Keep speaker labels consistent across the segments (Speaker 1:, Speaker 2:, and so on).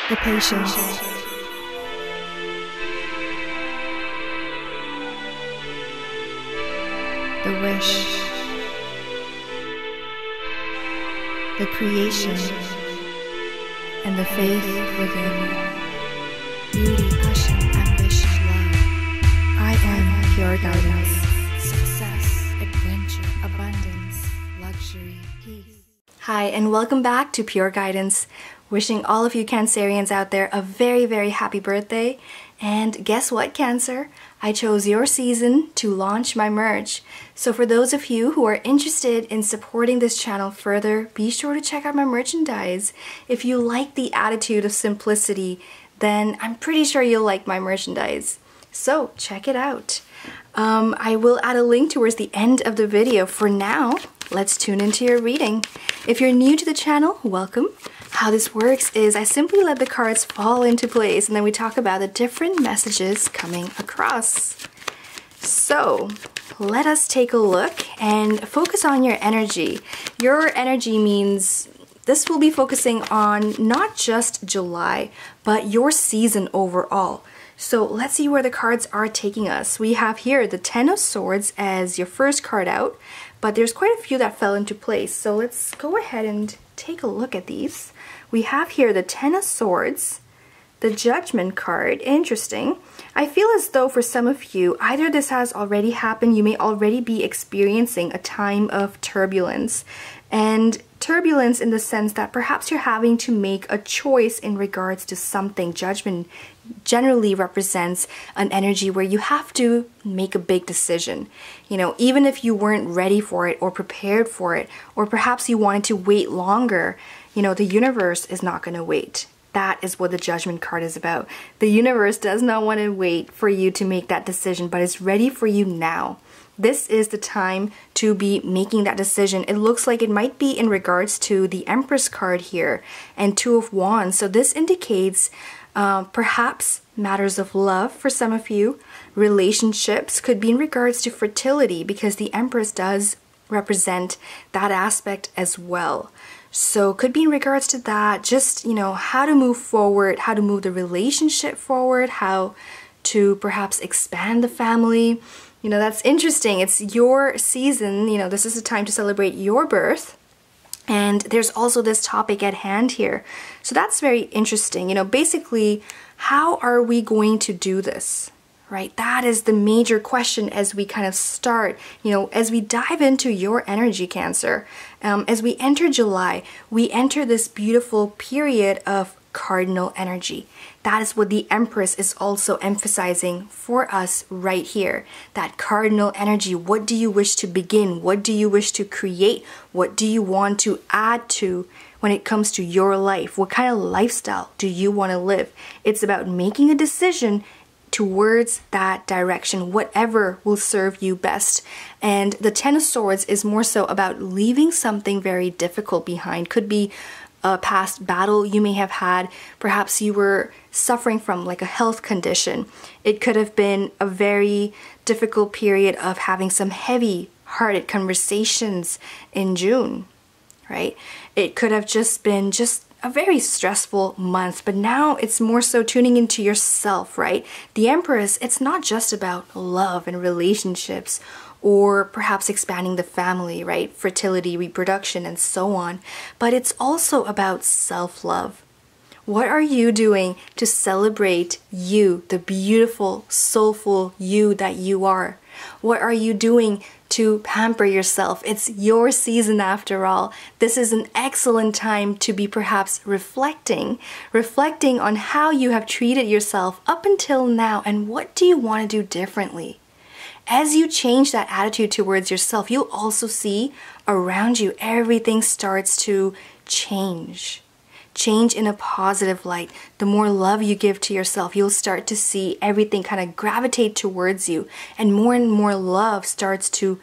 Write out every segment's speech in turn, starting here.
Speaker 1: the patience, the wish, the creation, and the faith within. Beauty, passion, ambition, love. I am pure guidance. Success, adventure, abundance, luxury, peace. Hi, and welcome back to Pure Guidance. Wishing all of you Cancerians out there a very, very happy birthday. And guess what, Cancer? I chose your season to launch my merch. So for those of you who are interested in supporting this channel further, be sure to check out my merchandise. If you like the attitude of simplicity, then I'm pretty sure you'll like my merchandise. So check it out. I will add a link towards the end of the video. For now, let's tune into your reading. If you're new to the channel, welcome. How this works is I simply let the cards fall into place and then we talk about the different messages coming across. So let us take a look and focus on your energy. Your energy means this will be focusing on not just July, but your season overall. So let's see where the cards are taking us. We have here the Ten of Swords as your first card out, but there's quite a few that fell into place. So let's go ahead and take a look at these. We have here the Ten of Swords, the Judgment card. Interesting. I feel as though for some of you, either this has already happened, you may already be experiencing a time of turbulence. And turbulence in the sense that perhaps you're having to make a choice in regards to something. Judgment generally represents an energy where you have to make a big decision. You know, even if you weren't ready for it or prepared for it, or perhaps you wanted to wait longer, you know, the universe is not going to wait. That is what the Judgment card is about. The universe does not want to wait for you to make that decision, but it's ready for you now. This is the time to be making that decision. It looks like it might be in regards to the Empress card here and Two of Wands. So this indicates perhaps matters of love for some of you. Relationships could be in regards to fertility because the Empress does represent that aspect as well. So could be in regards to that, just, you know, how to move forward, how to move the relationship forward, how to perhaps expand the family. You know, that's interesting. It's your season, you know, this is a time to celebrate your birth. And there's also this topic at hand here. So that's very interesting. You know, basically, how are we going to do this? Right? That is the major question as we kind of start, you know, as we dive into your energy, Cancer. As we enter July, we enter this beautiful period of cardinal energy. That is what the Empress is also emphasizing for us right here. That cardinal energy. What do you wish to begin? What do you wish to create? What do you want to add to when it comes to your life? What kind of lifestyle do you want to live? It's about making a decision towards that direction, whatever will serve you best. And the Ten of Swords is more so about leaving something very difficult behind. Could be a past battle you may have had. Perhaps you were suffering from like a health condition. It could have been a very difficult period of having some heavy-hearted conversations in June, right? It could have just been a very stressful month, but now it's more so tuning into yourself, right? The Empress, it's not just about love and relationships or perhaps expanding the family, right? Fertility, reproduction, and so on. But it's also about self-love. What are you doing to celebrate you, the beautiful, soulful you that you are? What are you doing to pamper yourself? It's your season after all. This is an excellent time to be perhaps reflecting on how you have treated yourself up until now and what do you want to do differently. As you change that attitude towards yourself, you'll also see around you everything starts to change. Change in a positive light. The more love you give to yourself, you'll start to see everything kind of gravitate towards you, and more love starts to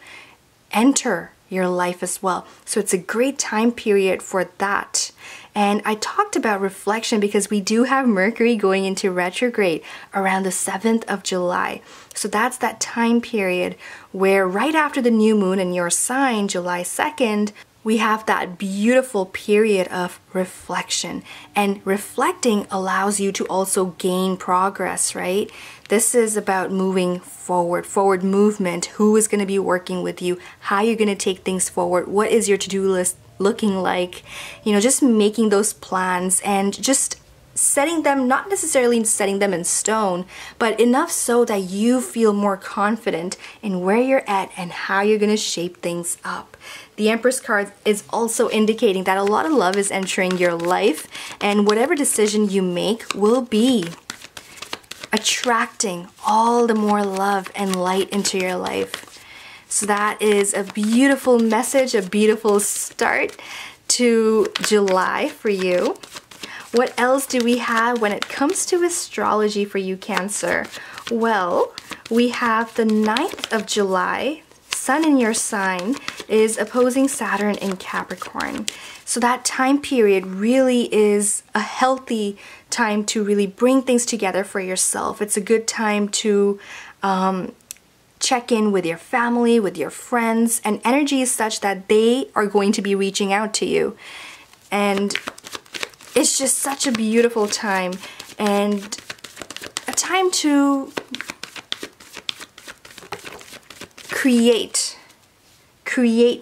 Speaker 1: enter your life as well. So it's a great time period for that. And I talked about reflection because we do have Mercury going into retrograde around the 7th of July. So that's that time period where right after the new moon in your sign, July 2nd, we have that beautiful period of reflection. And reflecting allows you to also gain progress, right? This is about moving forward movement. Who is going to be working with you? How you're going to take things forward? What is your to-do list looking like? You know, just making those plans and just setting them, not necessarily setting them in stone, but enough so that you feel more confident in where you're at and how you're going to shape things up. The Empress card is also indicating that a lot of love is entering your life, and whatever decision you make will be attracting all the more love and light into your life. So that is a beautiful message, a beautiful start to July for you. What else do we have when it comes to astrology for you, Cancer? Well, we have the 9th of July. Sun in your sign is opposing Saturn in Capricorn. So that time period really is a healthy time to really bring things together for yourself. It's a good time to check in with your family, with your friends, and energy is such that they are going to be reaching out to you. And it's just such a beautiful time, and a time to create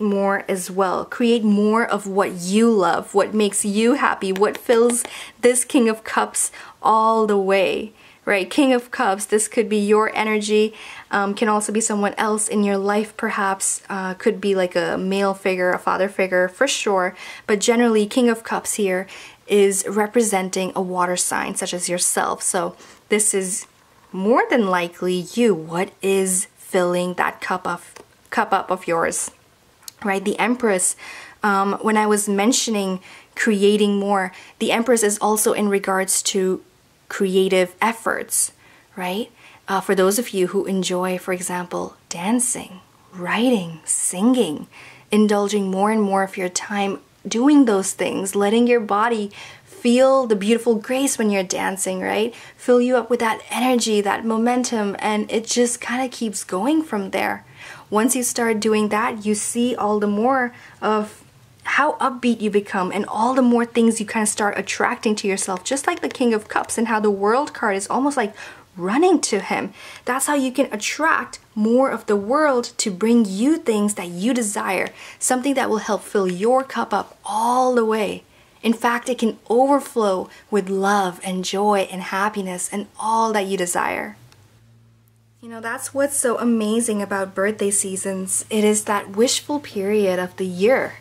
Speaker 1: more as well. Create more of what you love, what makes you happy, what fills this King of Cups all the way, right? King of Cups, this could be your energy, can also be someone else in your life perhaps, could be like a male figure, a father figure for sure, but generally King of Cups here is representing a water sign such as yourself. So this is more than likely you. What is filling that cup up of yours, right? The Empress, when I was mentioning creating more, the Empress is also in regards to creative efforts, right? For those of you who enjoy, for example, dancing, writing, singing, indulging more and more of your time doing those things, letting your body feel the beautiful grace when you're dancing, right? Fill you up with that energy, that momentum, and it just kind of keeps going from there. Once you start doing that, you see all the more of how upbeat you become and all the more things you kind of start attracting to yourself, just like the King of Cups and how the World card is almost like running to him. That's how you can attract more of the world to bring you things that you desire, something that will help fill your cup up all the way. In fact, it can overflow with love and joy and happiness and all that you desire. You know, that's what's so amazing about birthday seasons. It is that wishful period of the year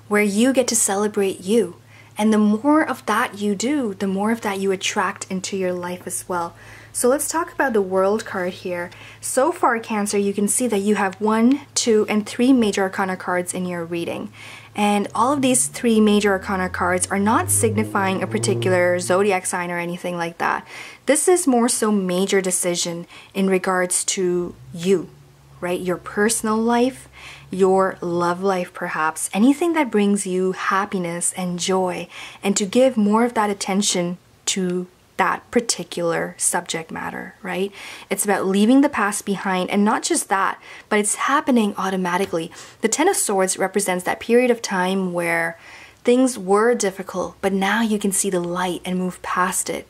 Speaker 1: where you get to celebrate you. And the more of that you do, the more of that you attract into your life as well. So let's talk about the World card here. So far, Cancer, you can see that you have 1, 2, and 3 major arcana cards in your reading. And all of these 3 major arcana cards are not signifying a particular zodiac sign or anything like that. This is more so major decision in regards to you, right? Your personal life, your love life perhaps, anything that brings you happiness and joy, and to give more of that attention to that particular subject matter, right? It's about leaving the past behind, and not just that, but it's happening automatically. The Ten of Swords represents that period of time where things were difficult, but now you can see the light and move past it.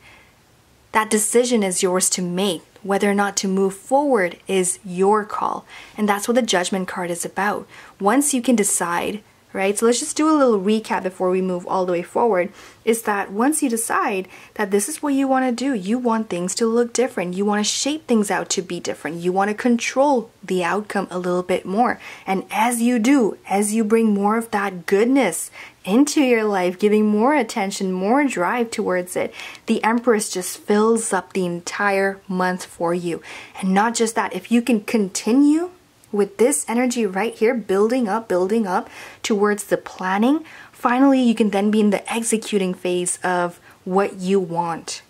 Speaker 1: That decision is yours to make. Whether or not to move forward is your call. And that's what the Judgment card is about. Once you can decide, right? So let's just do a little recap before we move all the way forward, is that once you decide that this is what you want to do, you want things to look different. You want to shape things out to be different. You want to control the outcome a little bit more. And as you do, as you bring more of that goodness into your life, giving more attention, more drive towards it, the Empress just fills up the entire month for you. And not just that, if you can continue with this energy right here, building up towards the planning, finally you can then be in the executing phase of what you want,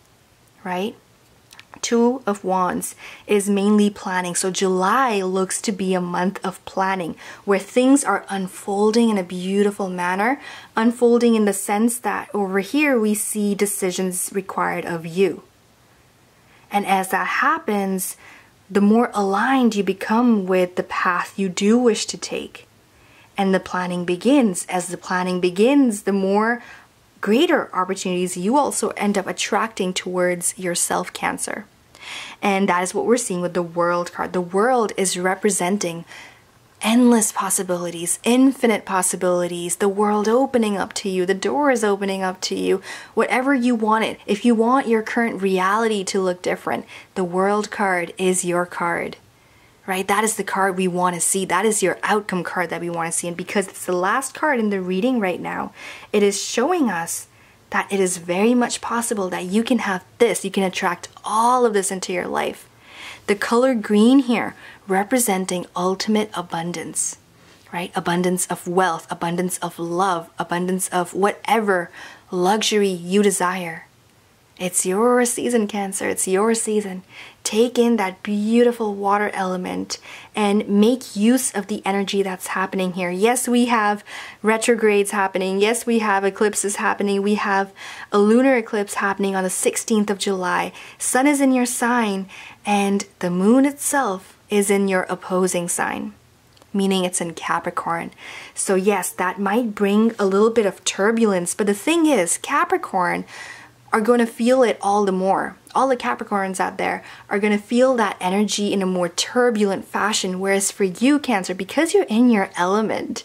Speaker 1: right? Two of Wands is mainly planning. So July looks to be a month of planning where things are unfolding in a beautiful manner, unfolding in the sense that over here we see decisions required of you. And as that happens, the more aligned you become with the path you do wish to take. and the planning begins. As the planning begins, the more greater opportunities you also end up attracting towards yourself, Cancer. And that is what we're seeing with the World card. The World is representing endless possibilities, infinite possibilities, the world opening up to you, the door is opening up to you, whatever you want it. If you want your current reality to look different, the World card is your card, right? That is the card we want to see. That is your outcome card that we want to see. And because it's the last card in the reading right now, it is showing us that it is very much possible that you can have this, you can attract all of this into your life. The color green here representing ultimate abundance, right? Abundance of wealth, abundance of love, abundance of whatever luxury you desire. It's your season, Cancer. It's your season. Take in that beautiful water element and make use of the energy that's happening here. Yes, we have retrogrades happening. Yes, we have eclipses happening. We have a lunar eclipse happening on the 16th of July. Sun is in your sign and the moon itself is in your opposing sign, meaning it's in Capricorn. So yes, that might bring a little bit of turbulence, but the thing is, Capricorn are going to feel it all the more. All the Capricorns out there are going to feel that energy in a more turbulent fashion, whereas for you, Cancer, because you're in your element,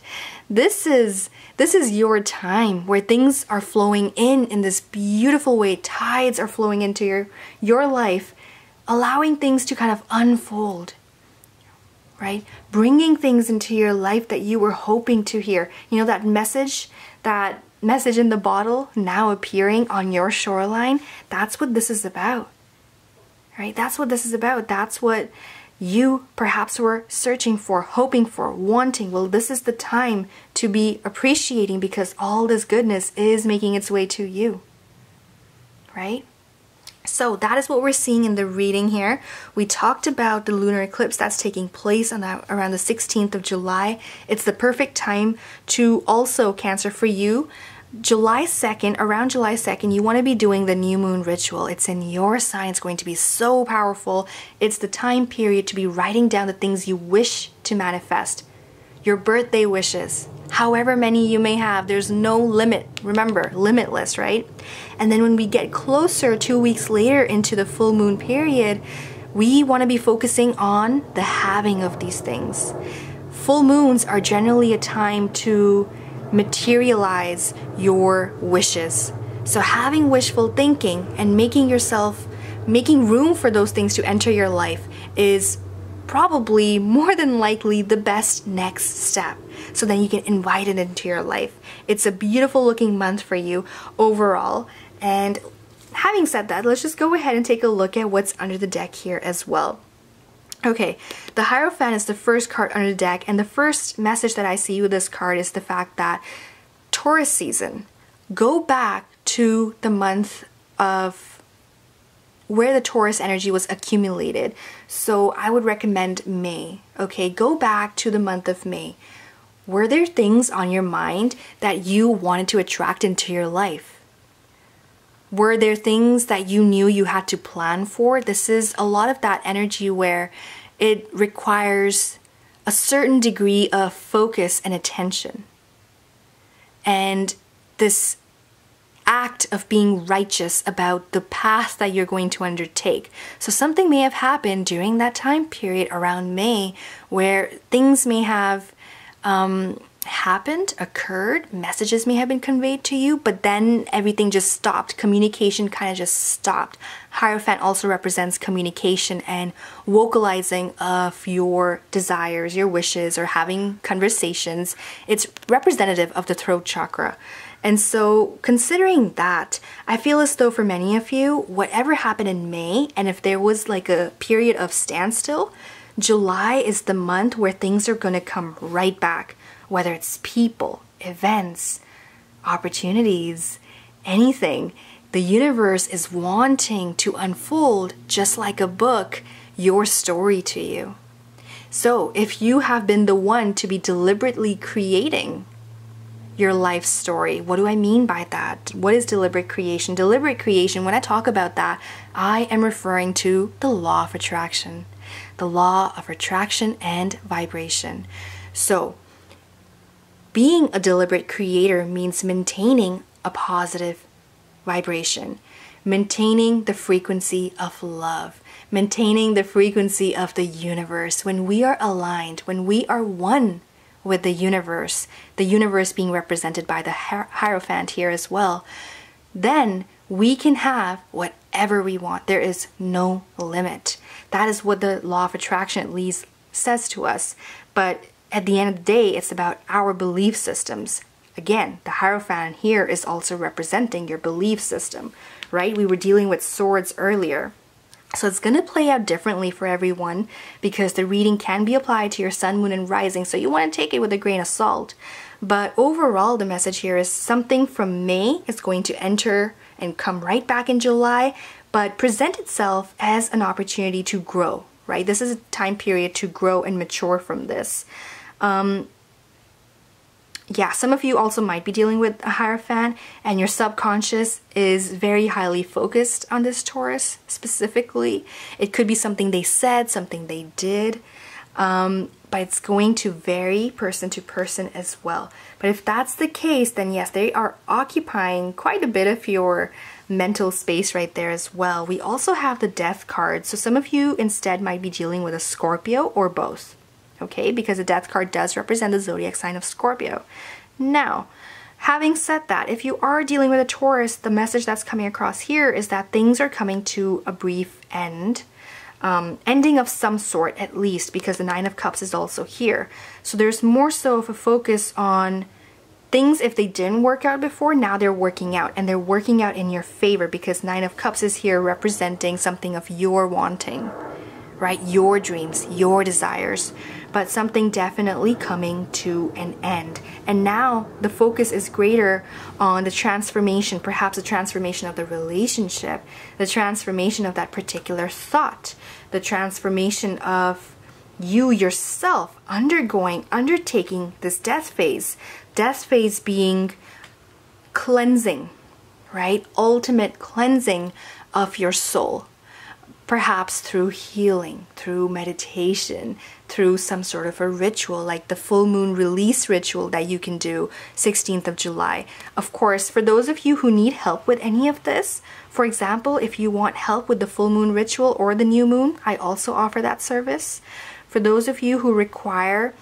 Speaker 1: this is your time where things are flowing in this beautiful way. Tides are flowing into your life, allowing things to kind of unfold, right? Bringing things into your life that you were hoping to hear. You know, that message in the bottle now appearing on your shoreline. That's what this is about, right? That's what this is about. That's what you perhaps were searching for, hoping for, wanting. Well, this is the time to be appreciating because all this goodness is making its way to you, right? So that is what we're seeing in the reading here. We talked about the lunar eclipse that's taking place on around the 16th of July. It's the perfect time to also, Cancer, for you, July 2nd, around July 2nd, you want to be doing the new moon ritual. It's in your sign. It's going to be so powerful. It's the time period to be writing down the things you wish to manifest. Your birthday wishes, however many you may have, there's no limit. Remember, limitless, right? And then when we get closer, 2 weeks later into the full moon period, we want to be focusing on the having of these things. Full moons are generally a time to materialize your wishes. So having wishful thinking and making room for those things to enter your life is probably more than likely the best next step, so then you can invite it into your life. It's a beautiful looking month for you overall. And having said that, let's just go ahead and take a look at what's under the deck here as well. Okay, the Hierophant is the first card under the deck, and the first message that I see with this card is the fact that Taurus season, go back to the month of where the Taurus energy was accumulated. So I would recommend May. Okay, go back to the month of May. Were there things on your mind that you wanted to attract into your life? Were there things that you knew you had to plan for? This is a lot of that energy where it requires a certain degree of focus and attention. And this act of being righteous about the path that you're going to undertake. So something may have happened during that time period around May where things may have happened, occurred, messages may have been conveyed to you, but then everything just stopped. Communication kind of just stopped. Hierophant also represents communication and vocalizing of your desires, your wishes, or having conversations. It's representative of the throat chakra. And so considering that, I feel as though for many of you, whatever happened in May, and if there was like a period of standstill, July is the month where things are going to come right back. Whether it's people, events, opportunities, anything, the universe is wanting to unfold, just like a book, your story to you. So if you have been the one to be deliberately creating your life story, what do I mean by that? What is deliberate creation? Deliberate creation, when I talk about that, I am referring to the law of attraction. The law of attraction and vibration. So Being a deliberate creator means maintaining a positive vibration, maintaining the frequency of love, maintaining the frequency of the universe. When we are aligned, when we are one with the universe being represented by the Hierophant here as well, then we can have whatever we want. There is no limit. That is what the law of attraction at least says to us. But at the end of the day, it's about our belief systems. Again, the Hierophant here is also representing your belief system, right? We were dealing with swords earlier. So it's going to play out differently for everyone because the reading can be applied to your sun, moon, and rising. So you want to take it with a grain of salt. But overall, the message here is something from May is going to enter and come right back in July, but present itself as an opportunity to grow, right? This is a time period to grow and mature from this. Yeah, some of you also might be dealing with a Hierophant and your subconscious is very highly focused on this Taurus specifically. It could be something they said, something they did, but it's going to vary person to person as well. But if that's the case, then yes, they are occupying quite a bit of your mental space right there as well. We also have the Death card, so some of you instead might be dealing with a Scorpio or both. Okay, because the Death card does represent the zodiac sign of Scorpio. Now, having said that, if you are dealing with a Taurus, the message that's coming across here is that things are coming to a brief end. Ending of some sort at least, because the Nine of Cups is also here. So there's more so of a focus on things, if they didn't work out before, now they're working out, and they're working out in your favor because Nine of Cups is here representing something of your wanting, right? Your dreams, your desires, but something definitely coming to an end. And now the focus is greater on the transformation, perhaps the transformation of the relationship, the transformation of that particular thought, the transformation of you yourself undertaking this death phase. Death phase being cleansing, right? Ultimate cleansing of your soul. Perhaps through healing, through meditation, through some sort of a ritual like the full moon release ritual that you can do 16th of July. Of course, for those of you who need help with any of this, for example, if you want help with the full moon ritual or the new moon, I also offer that service. For those of you who require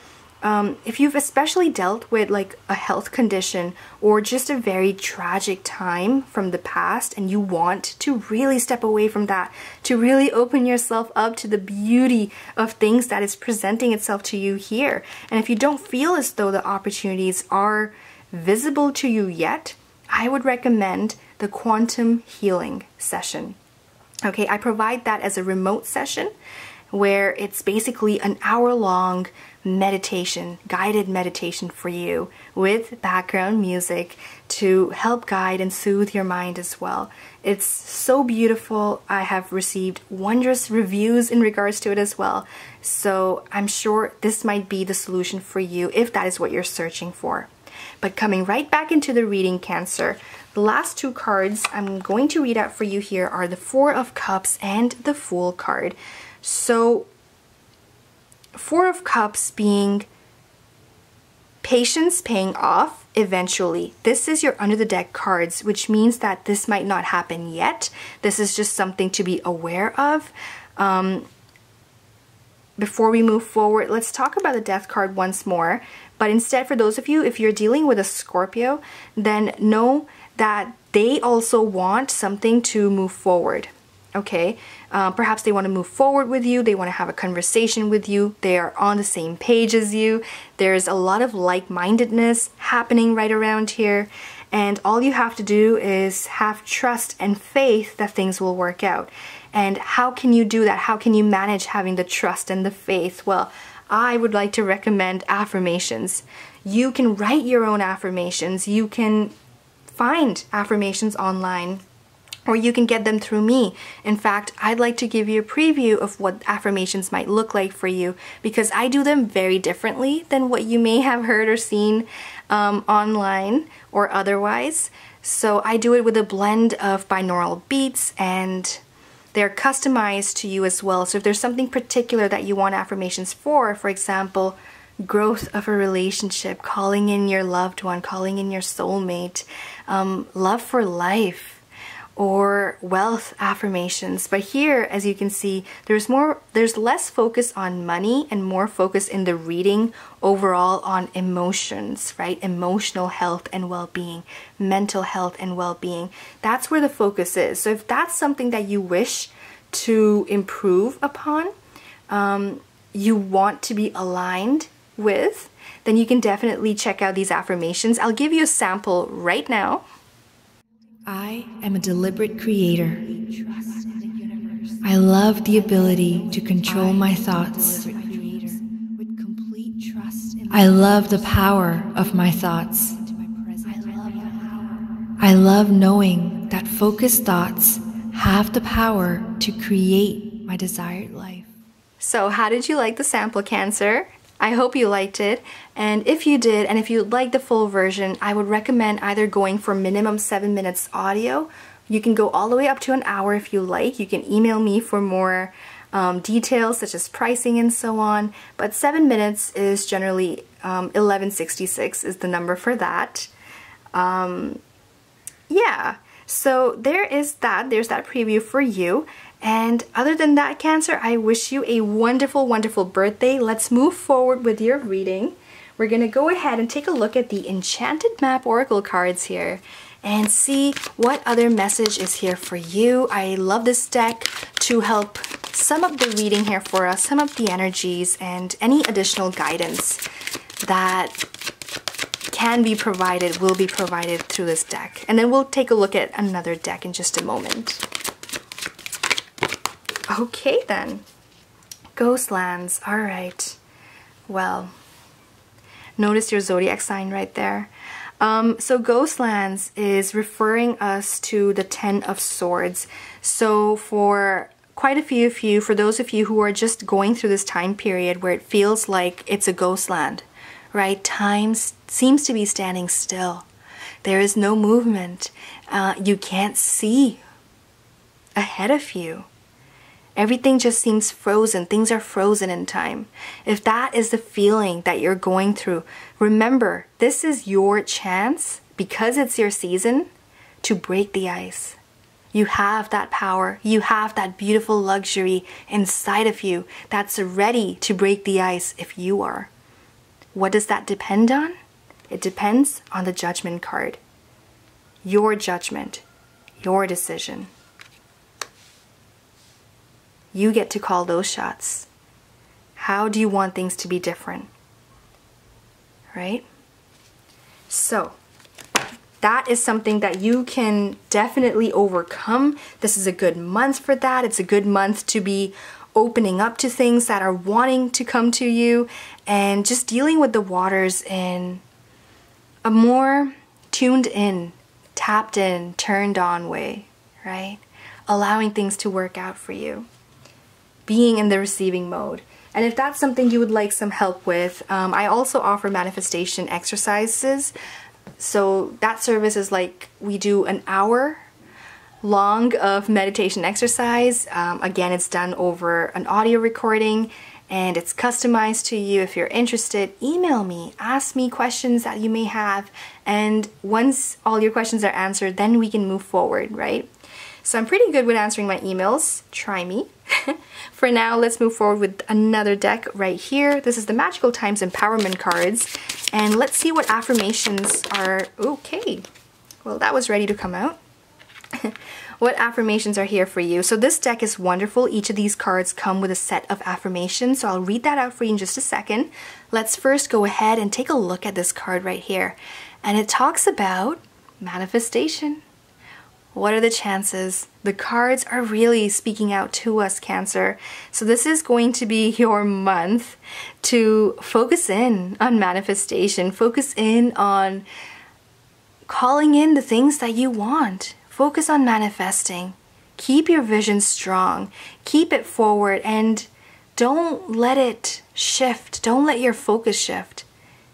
Speaker 1: if you've especially dealt with like a health condition or just a very tragic time from the past and you want to really step away from that, to really open yourself up to the beauty of things that is presenting itself to you here. And if you don't feel as though the opportunities are visible to you yet, I would recommend the quantum healing session. Okay, I provide that as a remote session where it's basically an hour-long meditation, guided meditation for you with background music to help guide and soothe your mind as well. It's so beautiful. I have received wondrous reviews in regards to it as well. So I'm sure this might be the solution for you if that is what you're searching for. But coming right back into the reading, Cancer, the last two cards I'm going to read out for you here are the Four of Cups and the Fool card. So, Four of Cups being patience paying off eventually. This is your under the deck cards, which means that this might not happen yet. This is just something to be aware of. Before we move forward, let's talk about the Death card once more. But instead, for those of you, if you're dealing with a Scorpio, then know that they also want something to move forward. Okay, perhaps they want to move forward with you, they want to have a conversation with you, they are on the same page as you, there's a lot of like-mindedness happening right around here, and all you have to do is have trust and faith that things will work out. And how can you do that? How can you manage having the trust and the faith? Well, I would like to recommend affirmations. You can write your own affirmations, you can find affirmations online, or you can get them through me. In fact, I'd like to give you a preview of what affirmations might look like for you because I do them very differently than what you may have heard or seen online or otherwise. So I do it with a blend of binaural beats and they're customized to you as well. So if there's something particular that you want affirmations for example, growth of a relationship, calling in your loved one, calling in your soulmate, love for life, or wealth affirmations. But here, as you can see, there's less focus on money and more focus in the reading overall on emotions, right? Emotional health and well-being, mental health and well-being. That's where the focus is. So if that's something that you wish to improve upon, you want to be aligned with, then you can definitely check out these affirmations. I'll give you a sample right now. I am a deliberate creator. I love the ability to control my thoughts. I love the power of my thoughts. I love knowing that focused thoughts have the power to create my desired life. So how did you like the sample, Cancer? I hope you liked it, and if you did, and if you'd like the full version, I would recommend either going for minimum 7 minutes audio. You can go all the way up to an hour if you like. You can email me for more details such as pricing and so on, but 7 minutes is generally $11.66 is the number for that. Yeah, so there's that preview for you. And other than that, Cancer, I wish you a wonderful, wonderful birthday. Let's move forward with your reading. We're going to go ahead and take a look at the Enchanted Map Oracle cards here and see what other message is here for you. I love this deck to help sum up the reading here for us, sum up the energies and any additional guidance that can be provided, will be provided through this deck. And then we'll take a look at another deck in just a moment. Okay then, Ghostlands, all right. Well, notice your zodiac sign right there. So Ghostlands is referring us to the 10 of Swords. So for quite a few of you, for those of you who are just going through this time period where it feels like it's a ghostland, right? Time seems to be standing still. There is no movement. You can't see ahead of you. Everything just seems frozen. Things are frozen in time. If that is the feeling that you're going through, remember, this is your chance, because it's your season, to break the ice. You have that power. You have that beautiful luxury inside of you that's ready to break the ice if you are. What does that depend on? It depends on the Judgment card. Your judgment, your decision. You get to call those shots. How do you want things to be different? Right? So, that is something that you can definitely overcome. This is a good month for that. It's a good month to be opening up to things that are wanting to come to you and just dealing with the waters in a more tuned in, tapped in, turned on way, right? Allowing things to work out for you. Being in the receiving mode. And if that's something you would like some help with, I also offer manifestation exercises. So that service is like we do an hour long of meditation exercise. Again, it's done over an audio recording and it's customized to you. If you're interested, email me, ask me questions that you may have, and once all your questions are answered, then we can move forward, right? So I'm pretty good with answering my emails. Try me. For now, let's move forward with another deck right here. This is the Magical Times Empowerment cards. And let's see what affirmations are. Okay. Well, that was ready to come out. What affirmations are here for you? So this deck is wonderful. Each of these cards come with a set of affirmations. So I'll read that out for you in just a second. Let's first go ahead and take a look at this card right here. And it talks about manifestation. What are the chances? The cards are really speaking out to us, Cancer. So this is going to be your month to focus in on manifestation. Focus in on calling in the things that you want. Focus on manifesting. Keep your vision strong. Keep it forward and don't let it shift. Don't let your focus shift.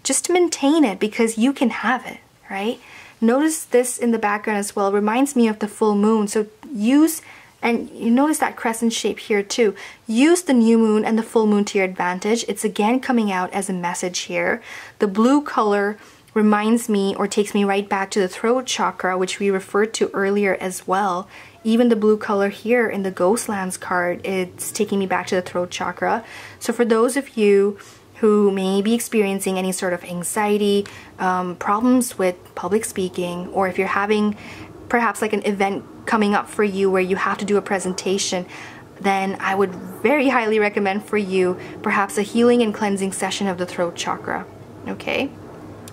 Speaker 1: Just maintain it because you can have it, right? Notice this in the background as well. It reminds me of the full moon. So use And you notice that crescent shape here too. Use the new moon and the full moon to your advantage. It's again coming out as a message here. The blue color reminds me or takes me right back to the throat chakra, which we referred to earlier as well. Even the blue color here in the Ghostlands card, it's taking me back to the throat chakra. So for those of you who may be experiencing any sort of anxiety, problems with public speaking, or if you're having perhaps like an event coming up for you where you have to do a presentation, then I would very highly recommend for you perhaps a healing and cleansing session of the throat chakra, okay?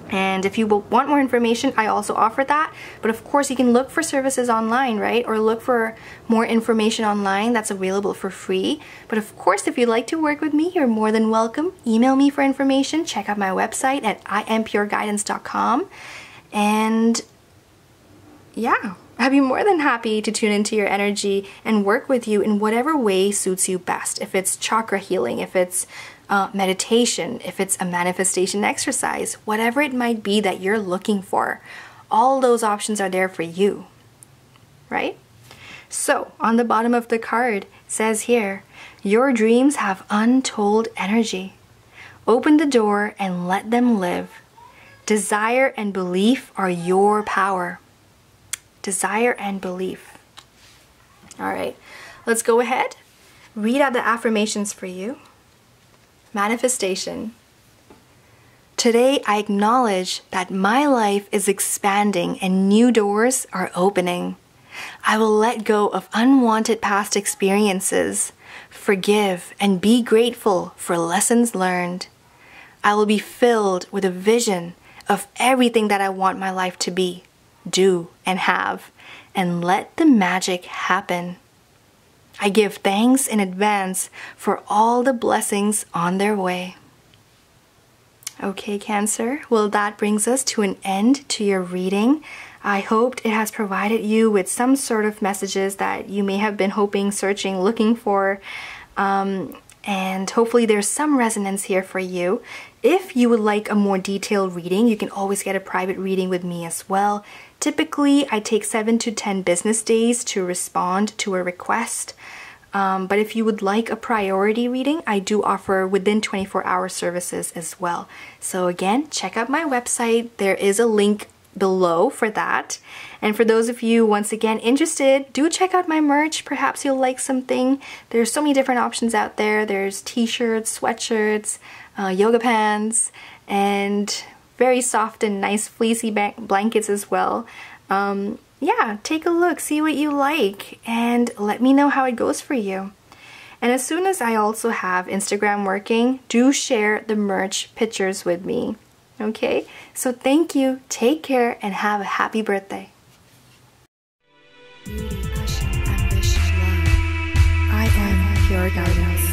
Speaker 1: And if you want more information, I also offer that. But of course, you can look for services online, right? Or look for more information online that's available for free. But of course, if you'd like to work with me, you're more than welcome. Email me for information. Check out my website at impureguidance.com. And yeah, I'd be more than happy to tune into your energy and work with you in whatever way suits you best. If it's chakra healing, if it's meditation, if it's a manifestation exercise, whatever it might be that you're looking for, all those options are there for you, right? So on the bottom of the card, it says here, your dreams have untold energy. Open the door and let them live. Desire and belief are your power. Desire and belief. All right, let's go ahead, read out the affirmations for you. Manifestation. Today, I acknowledge that my life is expanding and new doors are opening. I will let go of unwanted past experiences, forgive and be grateful for lessons learned. I will be filled with a vision of everything that I want my life to be, do, and have, and let the magic happen. I give thanks in advance for all the blessings on their way. Okay, Cancer, well, that brings us to an end to your reading. I hoped it has provided you with some sort of messages that you may have been hoping, searching, looking for. And hopefully there's some resonance here for you. If you would like a more detailed reading, you can always get a private reading with me as well. Typically, I take 7 to 10 business days to respond to a request. But if you would like a priority reading, I do offer within 24-hour services as well. So again, check out my website. There is a link below for that. And for those of you, once again, interested, do check out my merch. Perhaps you'll like something. There's so many different options out there. There's t-shirts, sweatshirts, yoga pants, and very soft and nice fleecy blankets as well. Yeah, take a look, see what you like, and let me know how it goes for you. And as soon as I also have Instagram working, do share the merch pictures with me. Okay? So thank you, take care, and have a happy birthday.
Speaker 2: Beauty, passion, ambition, love. I am pure guidance.